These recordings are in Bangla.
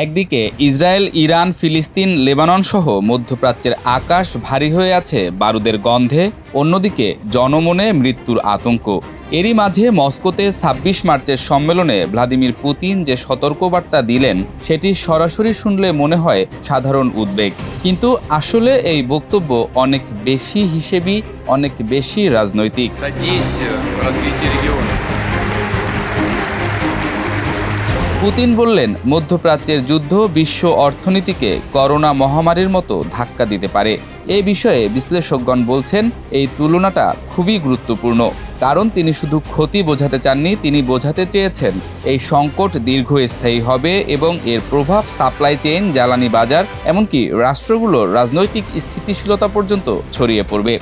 একদিকে ইসরায়েল, ইরান, ফিলিস্তিন, লেবানন সহ মধ্যপ্রাচ্যের আকাশ ভারী হয়ে আছে বারুদের গন্ধে, অন্যদিকে জনমনে মৃত্যুর আতঙ্ক। এরই মাঝে মস্কোতে ২৬ মার্চের সম্মেলনে ভ্লাদিমির পুতিন যে সতর্কবার্তা দিলেন সেটি সরাসরি শুনলে মনে হয় সাধারণ উদ্বেগ, কিন্তু আসলে এই বক্তব্য অনেক বেশি হিসেবি, অনেক বেশি রাজনৈতিক। পুতিন বললেন, মধ্যপ্রাচ্যের যুদ্ধ বিশ্ব অর্থনীতিকে করোনা মহামারীর মতো ধাক্কা দিতে পারে। এ বিষয়ে বিশ্লেষকগণ বলছেন এই তুলনাটা খুবই গুরুত্বপূর্ণ, কারণ তিনি শুধু ক্ষতি বোঝাতে চাননি, তিনি বোঝাতে চেয়েছেন এই সংকট দীর্ঘস্থায়ী হবে এবং এর প্রভাব সাপ্লাই চেইন, জ্বালানি বাজার, এমনকি রাষ্ট্রগুলোর রাজনৈতিক স্থিতিশীলতা পর্যন্ত ছড়িয়ে পড়বে।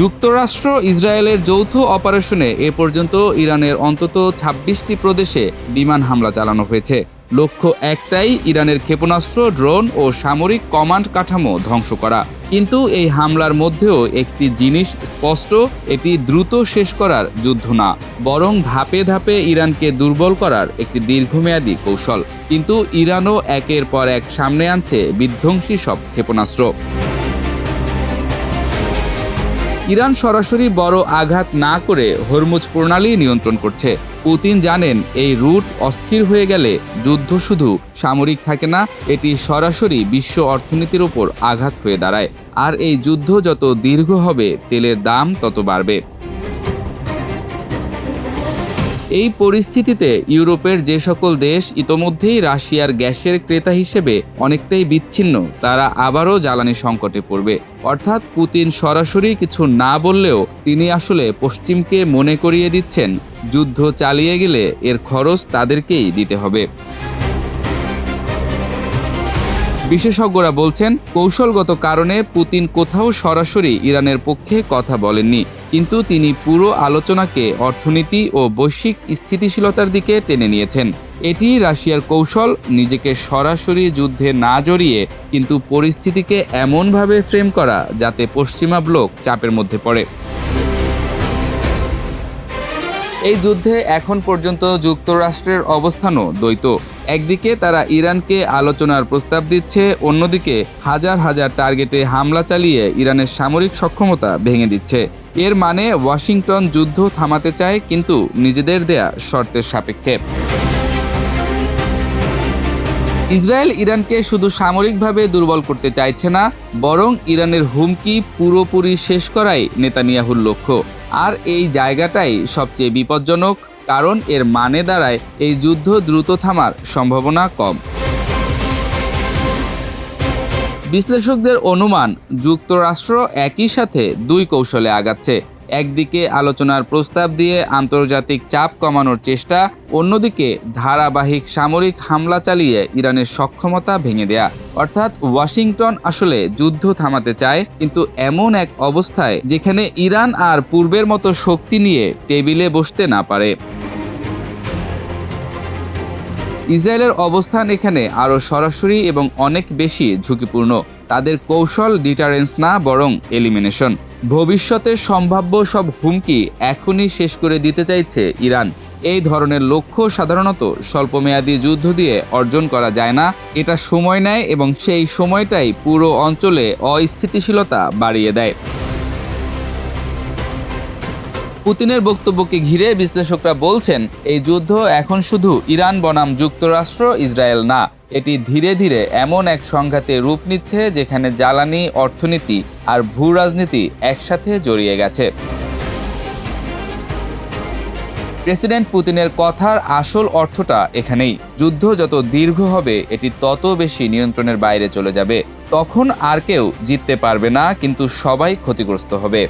যুক্তরাষ্ট্র ইসরায়েলের যৌথ অপারেশনে এ পর্যন্ত ইরানের অন্তত ২৬টি প্রদেশে বিমান হামলা চালানো হয়েছে। লক্ষ্য একটাই, ইরানের ক্ষেপণাস্ত্র, ড্রোন ও সামরিক কমান্ড কাঠামো ধ্বংস করা। কিন্তু এই হামলার মধ্যেও একটি জিনিস স্পষ্ট, এটি দ্রুত শেষ করার যুদ্ধ না, বরং ধাপে ধাপে ইরানকে দুর্বল করার একটি দীর্ঘমেয়াদী কৌশল। কিন্তু ইরানও একের পর এক সামনে আনছে বিধ্বংসী সব ক্ষেপণাস্ত্র। ইরান সরাসরি বড় আঘাত না করে হরমুজ প্রণালী নিয়ন্ত্রণ করছে। পুতিন জানেন এই রুট অস্থির হয়ে গেলে যুদ্ধ শুধু সামরিক থাকে না, এটি সরাসরি বিশ্ব অর্থনীতির ওপর আঘাত হয়ে দাঁড়ায়। আর এই যুদ্ধ যত দীর্ঘ হবে, তেলের দাম তত বাড়বে। এই পরিস্থিতিতে ইউরোপের যে সকল দেশ ইতোমধ্যেই রাশিয়ার গ্যাসের ক্রেতা হিসেবে অনেকটাই বিচ্ছিন্ন, তারা আবারও জ্বালানি সংকটে পড়বে। অর্থাৎ পুতিন সরাসরি কিছু না বললেও তিনি আসলে পশ্চিমকে মনে করিয়ে দিচ্ছেন, যুদ্ধ চালিয়ে গেলে এর খরচ তাদেরকেই দিতে হবে। বিশেষজ্ঞরা বলছেন, কৌশলগত কারণে পুতিন কোথাও সরাসরি ইরানের পক্ষে কথা বলেননি, কিন্তু তিনি পুরো আলোচনাকে অর্থনীতি ও বৈশ্বিক স্থিতিশীলতার দিকে টেনে নিয়েছেন। এটি রাশিয়ার কৌশল, নিজেকে সরাসরি যুদ্ধে না জড়িয়ে কিন্তু পরিস্থিতিকে এমনভাবে ফ্রেম করা যাতে পশ্চিমা ব্লক চাপের মধ্যে পড়ে। এই যুদ্ধে এখন পর্যন্ত যুক্তরাষ্ট্রের অবস্থানও দ্বৈত। একদিকে তারা ইরানকে আলোচনার প্রস্তাব দিচ্ছে, অন্যদিকে হাজার হাজার টার্গেটে হামলা চালিয়ে ইরানের সামরিক সক্ষমতা ভেঙে দিচ্ছে। এর মানে ওয়াশিংটন যুদ্ধ থামাতে চায়, কিন্তু নিজেদের দেয়া শর্তের সাপেক্ষে। ইসরায়েল ইরানকে শুধু সামরিকভাবে দুর্বল করতে চাইছে না, বরং ইরানের হুমকি পুরোপুরি শেষ করাই নেতানিয়াহুর লক্ষ্য। আর এই জায়গাটাই সবচেয়ে বিপজ্জনক, কারণ এর মানে দাঁড়ায় এই যুদ্ধ দ্রুত থামার সম্ভাবনা কম। বিশ্লেষকদের অনুমান, যুক্তরাষ্ট্র একই সাথে দুই কৌশলে আগাচ্ছে। একদিকে আলোচনার প্রস্তাব দিয়ে আন্তর্জাতিক চাপ কমানোর চেষ্টা, অন্যদিকে ধারাবাহিক সামরিক হামলা চালিয়ে ইরানের সক্ষমতা ভেঙে দেয়া। অর্থাৎ ওয়াশিংটন আসলে যুদ্ধ থামাতে চায়, কিন্তু এমন এক অবস্থায় যেখানে ইরান আর পূর্বের মতো শক্তি নিয়ে টেবিলে বসতে না পারে। ইসরায়েলের অবস্থান এখানে আরও সরাসরি এবং অনেক বেশি ঝুঁকিপূর্ণ। তাদের কৌশল ডিটারেন্স না, বরং এলিমিনেশন। ভবিষ্যতের সম্ভাব্য সব হুমকি এখনই শেষ করে দিতে চাইছে ইরান। এই ধরনের লক্ষ্য সাধারণত স্বল্পমেয়াদী যুদ্ধ দিয়ে অর্জন করা যায় না, এটা সময় নেয় এবং সেই সময়টাই পুরো অঞ্চলে অস্থিতিশীলতা বাড়িয়ে দেয়। পুতিনের বক্তব্যকে ঘিরে বিশ্লেষকরা বলছেন, এই যুদ্ধ এখন শুধু ইরান বনাম যুক্তরাষ্ট্র, ইসরায়েল না, এটি ধীরে ধীরে এমন এক সংঘাতে রূপ নিচ্ছে যেখানে জ্বালানি, অর্থনীতি আর ভূ রাজনীতি একসাথে জড়িয়ে গেছে। প্রেসিডেন্ট পুতিনের কথার আসল অর্থটা এখানেই, যুদ্ধ যত দীর্ঘ হবে এটি তত বেশি নিয়ন্ত্রণের বাইরে চলে যাবে। তখন আর কেউ জিততে পারবে না, কিন্তু সবাই ক্ষতিগ্রস্ত হবে।